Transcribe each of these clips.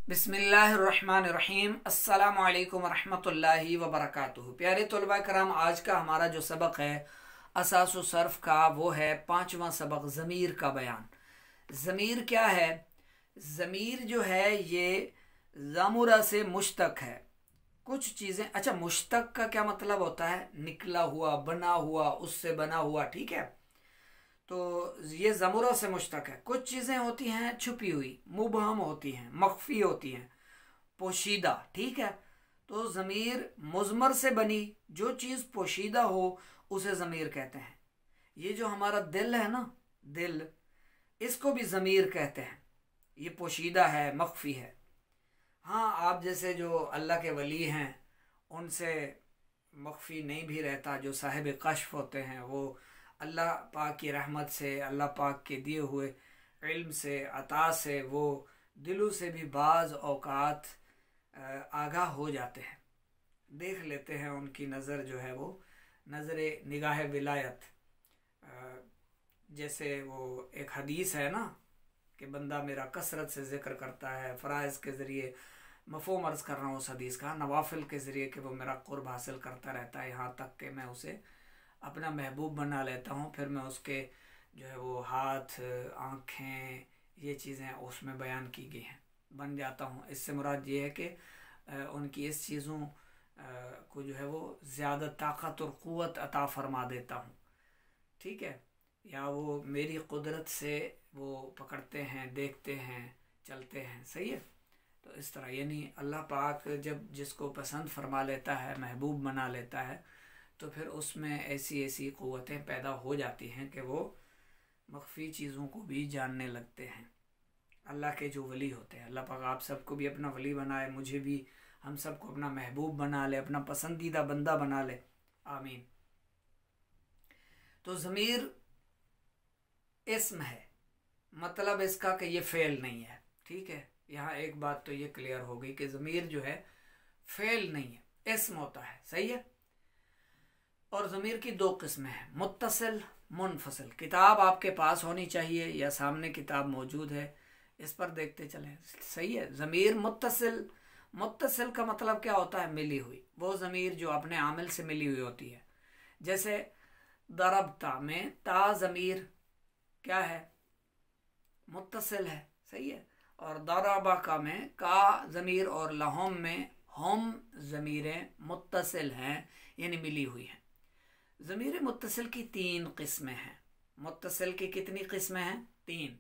बिस्मिल्लाहिर्रहमानिर्रहीम। अस्सलामु अलैकुम वरहमतुल्लाहि वबरकातुहू। प्यारे तलबा कराम, आज का हमारा जो सबक है असासु सर्फ का, वो है पांचवा सबक ज़मीर का बयान। ज़मीर क्या है? ज़मीर जो है ये ज़मुरा से मुश्तक है। कुछ चीज़ें, अच्छा, मुश्तक का क्या मतलब होता है? निकला हुआ, बना हुआ, उससे बना हुआ, ठीक है। तो ये ज़मुरा से मुश्तक है। कुछ चीज़ें होती हैं छुपी हुई, मुबहम होती हैं, मख्फी होती हैं, पोशीदा, ठीक है। तो ज़मीर मुज़मर से बनी जो चीज़ पोशीदा हो उसे ज़मीर कहते हैं। ये जो हमारा दिल है ना, दिल, इसको भी ज़मीर कहते हैं। ये पोशीदा है, मख्फी है। हाँ, आप जैसे जो अल्लाह के वली हैं उनसे मख्फी नहीं भी रहता। जो साहिब कश्फ होते हैं वो अल्लाह पाक की रहमत से, अल्लाह पाक के दिए हुए इल्म से, अता से, वो दिलों से भी बाज़ औक़ात आगाह हो जाते हैं, देख लेते हैं। उनकी नज़र जो है वो नज़र निगाह विलायत, जैसे वो एक हदीस है ना कि बंदा मेरा कसरत से ज़िक्र करता है, फ़राइज़ के ज़रिए, मफ़हूम अर्ज़ कर रहा हूँ उस हदीस का, नवाफिल के ज़रिए कि वो मेरा क़ुर्ब हासिल करता रहता है, यहाँ तक कि मैं उसे अपना महबूब बना लेता हूँ। फिर मैं उसके जो है वो हाथ, आँखें, ये चीज़ें उसमें बयान की गई हैं, बन जाता हूँ। इससे मुराद ये है कि उनकी इस चीज़ों को जो है वो ज़्यादा ताकत और क़ुव्वत अता फ़रमा देता हूँ, ठीक है। या वो मेरी कुदरत से वो पकड़ते हैं, देखते हैं, चलते हैं, सही है। तो इस तरह यानी अल्लाह पाक जब जिसको पसंद फरमा लेता है, महबूब बना लेता है, तो फिर उसमें ऐसी ऐसी क़ुव्वतें पैदा हो जाती हैं कि वो मख्फी चीज़ों को भी जानने लगते हैं। अल्लाह के जो वली होते हैं, अल्लाह पाक आप सबको भी अपना वली बनाए, मुझे भी, हम सबको अपना महबूब बना ले, अपना पसंदीदा बंदा बना ले, आमीन। तो ज़मीर इस्म है, मतलब इसका कि ये फ़ेल नहीं है, ठीक है। यहाँ एक बात तो ये क्लियर हो गई कि ज़मीर जो है फ़ेल नहीं है, इस्म होता है, सही है। और ज़मीर की दो किस्में हैं, मुत्तसिल, मुनफसिल। किताब आपके पास होनी चाहिए या सामने किताब मौजूद है, इस पर देखते चलें, सही है। ज़मीर मुत्तसिल, मुत्तसिल का मतलब क्या होता है? मिली हुई। वो ज़मीर जो अपने आमिल से मिली हुई होती है। जैसे दरबता में ता ज़मीर क्या है? मुत्तसिल है, सही है। और दरबा का में का ज़मीर और लहुम में हम ज़मीरें मुत्तसिल हैं, यानी मिली हुई हैं। ज़मीर मुत्तसिल की तीन किस्में हैं। मुत्तसिल की कितनी किस्में हैं? तीन।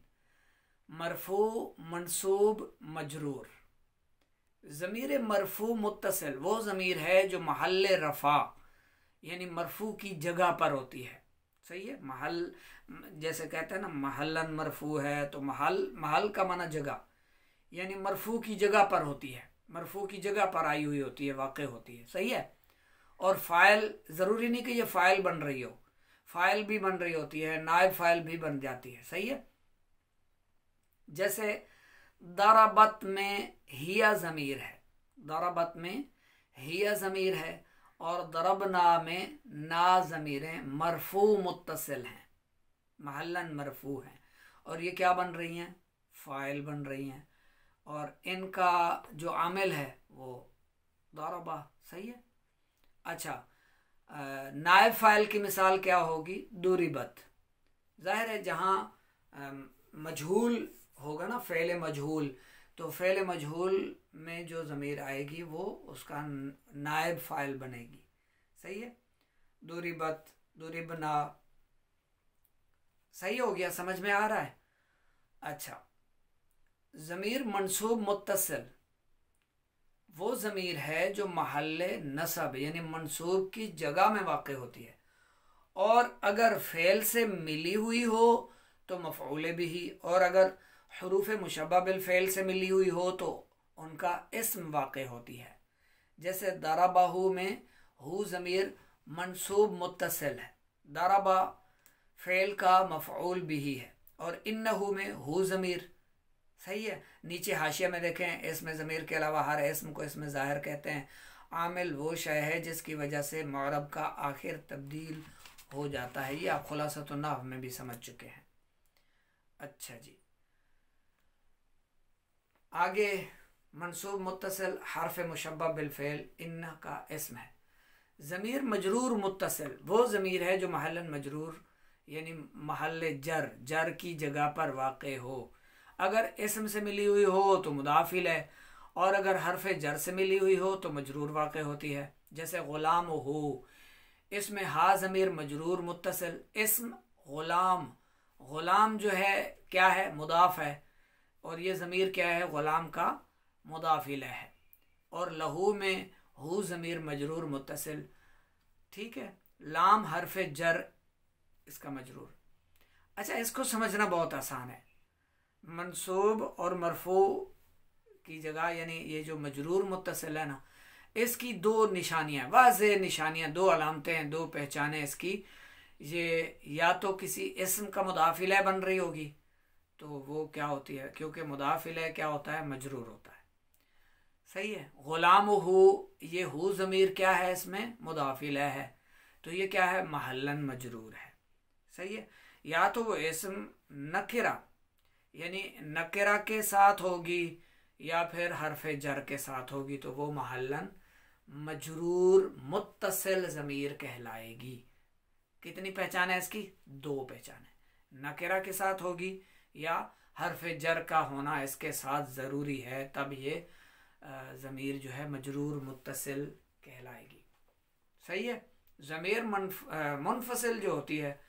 मरफू, मंसूब, मजरूर। ज़मीर मरफू मुत्तसिल वो ज़मीर है जो महल रफ़ा यानी मरफू की जगह पर होती है, सही है। महल, जैसे कहते हैं ना महलन मरफू है, तो महल, महल का माना जगह, यानी मरफू की जगह पर होती है, मरफू की जगह पर आई हुई होती है, वाक़ होती है, सही है। और फ़ाइल, ज़रूरी नहीं कि ये फ़ाइल बन रही हो, फ़ाइल भी बन रही होती है, नायब फ़ाइल भी बन जाती है, सही है। जैसे दरबत में हिया ज़मीर है, दरबत में हिया ज़मीर है, और दरबना में ना ज़मीरें मरफू मुत्तसिल हैं, महलन मरफू हैं, और ये क्या बन रही हैं? फ़ाइल बन रही हैं, और इनका जो आमिल है वो दरबा, सही है। अच्छा, नायब फ़ाइल की मिसाल क्या होगी? दुरिबत। ज़ाहिर है जहाँ मजहूल होगा ना, फ़ेल मजहूल, तो फ़ेल मजहूल में जो ज़मीर आएगी वो उसका नायब फ़ाइल बनेगी, सही है। दुरिबत, दुरिबना, सही हो गया, समझ में आ रहा है? अच्छा, ज़मीर मंसूब मुत्तसिल वो ज़मीर है जो महल्ले नसब यानी मंसूब की जगह में वाक़ होती है, और अगर फ़ेल से मिली हुई हो तो मफ़ऊल बिही, और अगर हरूफ मुशब्बह बिल फ़ेल से मिली हुई हो तो उनका इस्म वाक़ होती है। जैसे दरबाहू में हु ज़मीर मंसूब मुत्तसिल है, दरबा फ़ेल का मफ़ऊल बिही है, और इन्नहु में हु ज़मीर, सही है। नीचे हाशिया में देखें, इसमें ज़मीर के अलावा हर इसम को इसमें ज़ाहिर कहते हैं। आमिल वो शय है जिसकी वजह से मअरब का आखिर तब्दील हो जाता है। ये आप खुलासत नहव में भी समझ चुके हैं। अच्छा जी, आगे मंसूब मुत्तसिल हर्फ मुशब्बह बिल फ़ेल इन्ना का इस्म है। ज़मीर मजरूर मुत्तसिल वो ज़मीर है जो महलन मजरूर यानी महल जर की जगह पर वाक़ हो। अगर इस्म से मिली हुई हो तो मुदाफिल है, और अगर हर्फ जर से मिली हुई हो तो मजरूर वाक़ होती है। जैसे ग़ुलाम हो, इसमें हा ज़मीर मजरूर मुत्तसिल, इस्म ग़ुलाम, ग़ुलाम जो है क्या है, मुदाफ़ है, और ये ज़मीर क्या है, ग़ुलाम का मुदाफिल है। और लहू में हु ज़मीर मजरूर मुत्तसिल, ठीक है। लाम हर्फ जर इसका मजरूर। अच्छा, इसको समझना बहुत आसान है। मंसूब और मरफू की जगह यानी ये जो मजरूर मुत्तसिल है ना, इसकी दो निशानियाँ, वाज़ेह निशानियाँ, दो अलामतें हैं, दो पहचानें इसकी। ये या तो किसी इस्म का मुदाफिल बन रही होगी, तो वो क्या होती है, क्योंकि मुदाफिल क्या होता है, मजरूर होता है, सही है। ग़ुलाम हु, ये हु ज़मीर क्या है, इसमें मुदाफिल है, तो ये क्या है, महल्लन मजरूर है, सही है। या तो वो इस्म नकिरा यानी नकिरा के साथ होगी या फिर हर्फ जर के साथ होगी, तो वो महल्लन मजरूर मुत्तसिल ज़मीर कहलाएगी। कितनी पहचान है इसकी, दो पहचान है। नकिरा के साथ होगी या हर्फ जर का होना इसके साथ ज़रूरी है, तब ये ज़मीर जो है मजरूर मुत्तसिल कहलाएगी, सही है। ज़मीर मुनफसिल जो होती है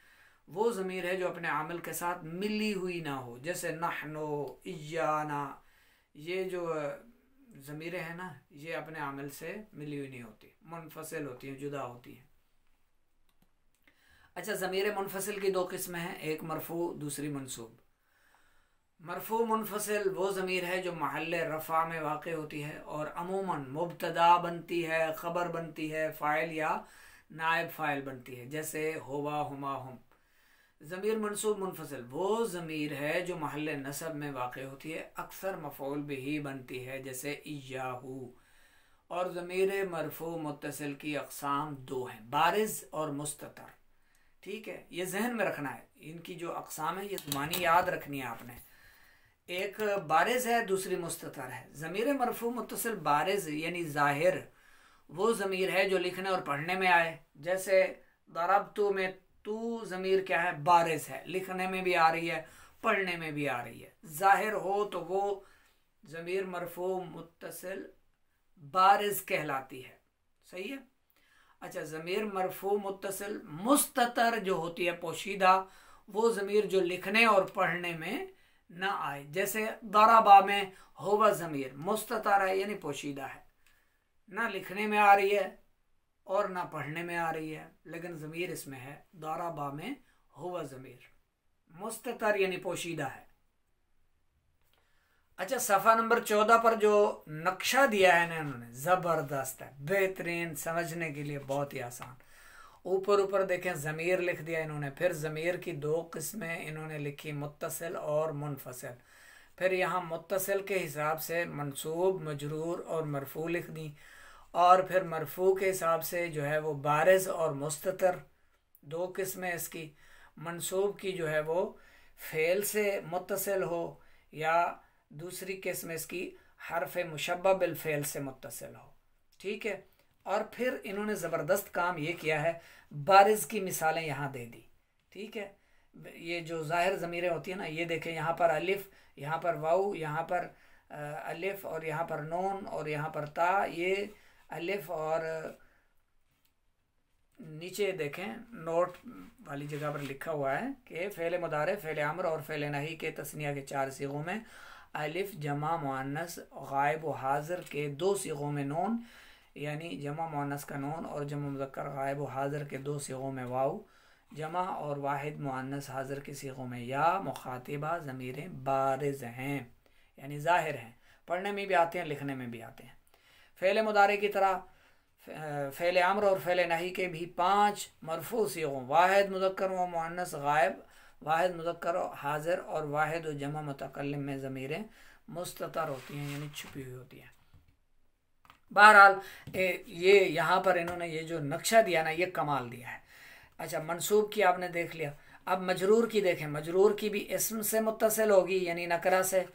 वो ज़मीर है जो अपने आमिल के साथ मिली हुई ना हो। जैसे नहनो, इयाना, ये जो ज़मीरें हैं ना, ये अपने आमिल से मिली हुई नहीं होती, मुनफसिल होती हैं, जुदा होती हैं। अच्छा, ज़मीर मुनफसिल की दो किस्में हैं, एक मरफू, दूसरी मनसूब। मरफू मुनफसिल वो ज़मीर है जो महल रफ़ा में वाक़ होती है और अमूमन मुब्तदा बनती है, ख़बर बनती है, फ़ाइल या नायब फ़ाइल बनती है। जैसे होवा, हुमा, हम। ज़मीर मनसूब मुनफसिल वो ज़मीर है जो महल नसब में वाक़ होती है, अक्सर मफ़ऊल बिही बनती है, जैसे इय्याहू। और ज़मीर मरफू मुत्तसिल की अक़साम दो हैं, बारिज़ और मुस्ततर, ठीक है। ये जहन में रखना है, इनकी जो अक़साम है ये ज़ुबानी याद रखनी है आपने। एक बारिज़ है, दूसरी मुस्ततर है। ज़मीर मरफू मुत्तसिल बारिज़ यानी ज़ाहिर वो ज़मीर है जो लिखने और पढ़ने में आए। जैसे दरबतु में तू ज़मीर क्या है, बारिज़ है, लिखने में भी आ रही है, पढ़ने में भी आ रही है। ज़ाहिर हो तो वो ज़मीर मरफू मुत्तसिल बारिज़ कहलाती है, सही है। अच्छा, ज़मीर मरफू मुत्तसिल मुस्ततर जो होती है, पोशीदा, वो ज़मीर जो लिखने और पढ़ने में ना आए। जैसे दरबा में होवा ज़मीर मुस्ततर है यानी पोशीदा है, ना लिखने में आ रही है और ना पढ़ने में आ रही है, लेकिन ज़मीर इसमें है। दरबा में हुवा ज़मीर मुस्ततर यानी पोशीदा है। अच्छा, सफ़ा नंबर 14 पर जो नक्शा दिया है ना इन्होंने, ज़बरदस्त है, बेहतरीन, समझने के लिए बहुत ही आसान। ऊपर ऊपर देखें, ज़मीर लिख दिया इन्होंने, फिर ज़मीर की दो किस्में इन्होंने लिखी, मुत्तसिल और मुनफसिल। फिर यहाँ मुत्तसिल के हिसाब से मंसूब, मजरूर और मरफू लिख दी, और फिर मरफू के हिसाब से जो है वो बारिज़ और मुस्ततर, दो किस्में इसकी। मंसूब की जो है वो फ़ेल से मुत्तसिल हो या दूसरी किस्म इसकी हर्फ मुशब्बह बिल फ़ेल से मुत्तसिल हो, ठीक है। और फिर इन्होंने ज़बरदस्त काम ये किया है, बारिज़ की मिसालें यहाँ दे दी, ठीक है। ये जो ज़ाहिर ज़मीरें होती हैं ना, ये देखें, यहाँ पर अलिफ, यहाँ पर वाऊ, यहाँ पर अलिफ, और यहाँ पर नून, और यहाँ पर ता। ये अलिफ और नीचे देखें नोट वाली जगह पर लिखा हुआ है कि फ़ेल मुदारे, फ़ेल अम्र और फ़ेल नही के तस्निया के 4 सीगों में अलिफ, जमा मुअन्नस गायब व हाज़िर के 2 सीगों में नून यानी जमा मुअन्नस का नून, और जमा मुज़क्कर गायब व हाज़िर के 2 सीगों में वाऊ, जमा और वाहिद मुअन्नस हाज़िर के सीगों में या, मुखातिबा ज़मीरें बारिज़ हैं यानी ज़ाहिर हैं, पढ़ने में भी आते हैं, लिखने में भी आते हैं। फ़ेल मुदारे की तरह फ़ेल अम्र और फ़ेल नही के भी 5 मरफू सीगों, वाहिद मुज़क्कर व मुअन्नस गायब, वाहिद मुज़क्कर हाज़िर और वाहिद व जमा मुतकल्लिम में ज़मीरें मुस्ततर होती हैं यानी छुपी हुई होती हैं। बहरहाल ये यहाँ पर इन्होंने ये जो नक्शा दिया ना, ये कमाल दिया है। अच्छा, मंसूब की आपने देख लिया, अब मजरूर की देखें। मजरूर की भी इस्म से मुत्तसिल होगी यानी नकरा से,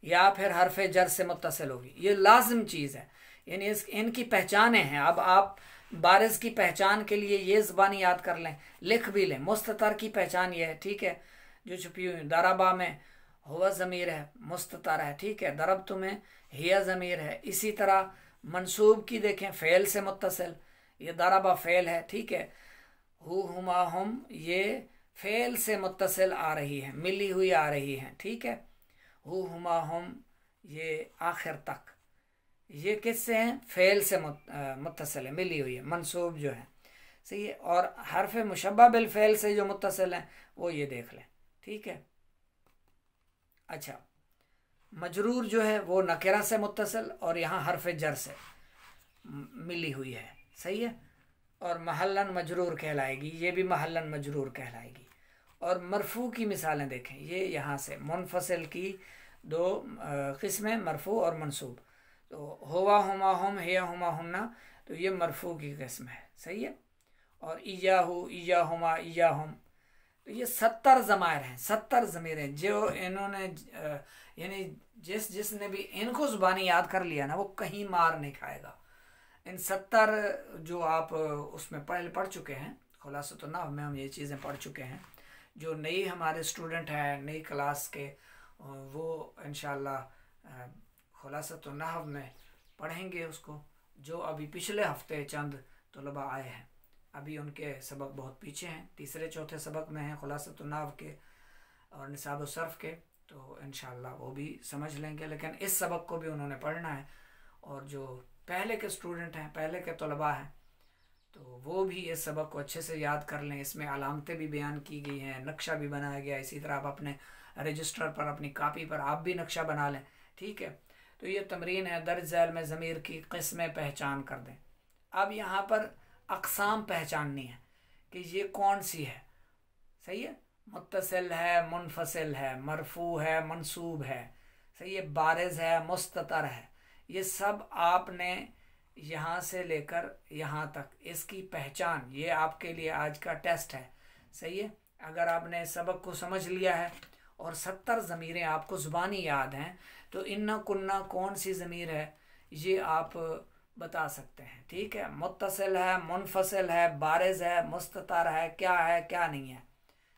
या फिर हरफ जर से मुत्तसिल होगी। ये लाजिम चीज़ है, यानी इनकी पहचानें हैं। अब आप बारिज की पहचान के लिए ये ज़बानी याद कर लें, लिख भी लें। मुस्ततर की पहचान ये है, ठीक है, जो छुपी हुई। दरबा में हुआ ज़मीर है, मुस्ततर है, ठीक है। दरब में हिया ज़मीर है। इसी तरह मंसूब की देखें, फ़ेल से मुत्तसिल, ये दरबा फ़ेल है, ठीक है। हुमा हम, ये फ़ेल से मुत्तसिल आ रही है, मिली हुई आ रही है, ठीक है। हुमा हम, ये आखिर तक, ये किससे हैं? फ़ेल से मुत्तसिल है, मिली हुई है, मंसूब जो है, सही है। और हरफ मुशब्बह बिल फ़ेल से जो मुत्तसिल हैं वो ये देख लें, ठीक है। अच्छा, मजरूर जो है वो नकिरा से मुत्तसिल और यहाँ हरफ जर से मिली हुई है, सही है। और महल्लन मजरूर कहलाएगी, ये भी महल्लन मजरूर कहलाएगी। और मरफू की मिसालें देखें, ये यहाँ से मुनफसिल की दो किस्में, मरफू और मनसूब। तो हुआ हुमा हम, हिया हुमा हुन्ना, तो ये मरफू की किस्म है, सही है। और इयाहू, इयाहुमा, इयाहुम, तो ये 70 ज़मायर हैं, 70 ज़मीरें जो इन्होंने यानी जिसने भी इनको ज़ुबानी याद कर लिया ना, वो कहीं मार नहीं खाएगा। इन 70 जो आप उसमें पढ़ चुके हैं, खुलासतुन नहव में हम ये चीज़ें पढ़ चुके हैं। जो नई हमारे स्टूडेंट हैं नई क्लास के, वो इंशाअल्लाह खुलासतुन नहव में पढ़ेंगे उसको। जो अभी पिछले हफ्ते चंद तलबा आए हैं, अभी उनके सबक बहुत पीछे हैं, तीसरे चौथे सबक में हैं खुलासतुन नहव के और निसाब सर्फ के, तो इंशाअल्लाह वो भी समझ लेंगे। लेकिन इस सबक को भी उन्होंने पढ़ना है। और जो पहले के स्टूडेंट हैं, पहले के तलबा हैं, तो वो भी इस सबक को अच्छे से याद कर लें। इसमें अलामतें भी बयान की गई हैं, नक्शा भी बनाया गया। इसी तरह आप अपने रजिस्टर पर, अपनी कापी पर आप भी नक्शा बना लें, ठीक है। तो ये तमरीन है, दर्ज झैल में ज़मीर की किस्में पहचान कर दें। अब यहाँ पर अक़साम पहचाननी है कि ये कौन सी है, सही है। मुत्तसिल है, मुनफसिल है, मरफू है, मंसूब है, सही है, बारिज़ है, मुस्ततर है। ये सब आपने यहाँ से लेकर यहाँ तक इसकी पहचान, ये आपके लिए आज का टेस्ट है, सही है। अगर आपने सबक को समझ लिया है और 70 ज़मीरें आपको ज़ुबानी याद हैं, तो इन्ना कुन्ना कौन सी ज़मीर है ये आप बता सकते हैं, ठीक है। मुत्तसिल है, मुनफसिल है, बारिज़ है, मुस्ततर है, क्या नहीं है,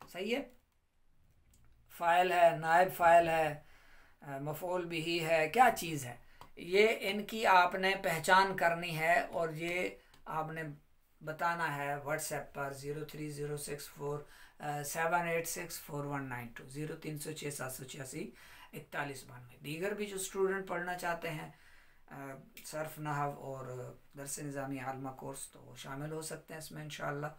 सही है। फ़ाइल है, नायब फ़ाइल है, मफ़ऊल बिही है, क्या चीज़ है, ये इनकी आपने पहचान करनी है। और ये आपने बताना है व्हाट्सएप पर 030647864192 030678864192। दीगर भी जो स्टूडेंट पढ़ना चाहते हैं सर्फ नहव और दर्स निज़ामी आलमा कोर्स, तो वो शामिल हो सकते हैं इसमें इंशाअल्लाह।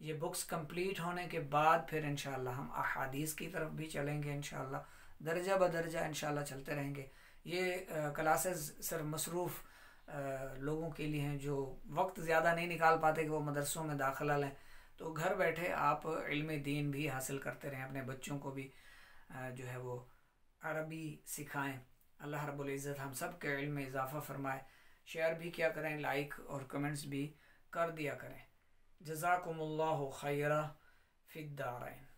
ये बुक्स कंप्लीट होने के बाद फिर इंशाअल्लाह हम अहादीस की तरफ भी चलेंगे इंशाअल्लाह, दर्जा बदर्जा इंशाअल्लाह चलते रहेंगे। ये क्लासेस सिर्फ मसरूफ़ लोगों के लिए हैं जो वक्त ज़्यादा नहीं निकाल पाते कि वो मदरसों में दाखिला लें। तो घर बैठे आप इल्म दीन भी हासिल करते रहें, अपने बच्चों को भी जो है वो अरबी सिखाएं। अल्लाह रब्बुल इज़्ज़त हम सब के इल्म में इजाफ़ा फ़रमाए। शेयर भी किया करें, लाइक और कमेंट्स भी कर दिया करें। जज़ाकुमुल्लाहु खैरा फ़िद्दारैन।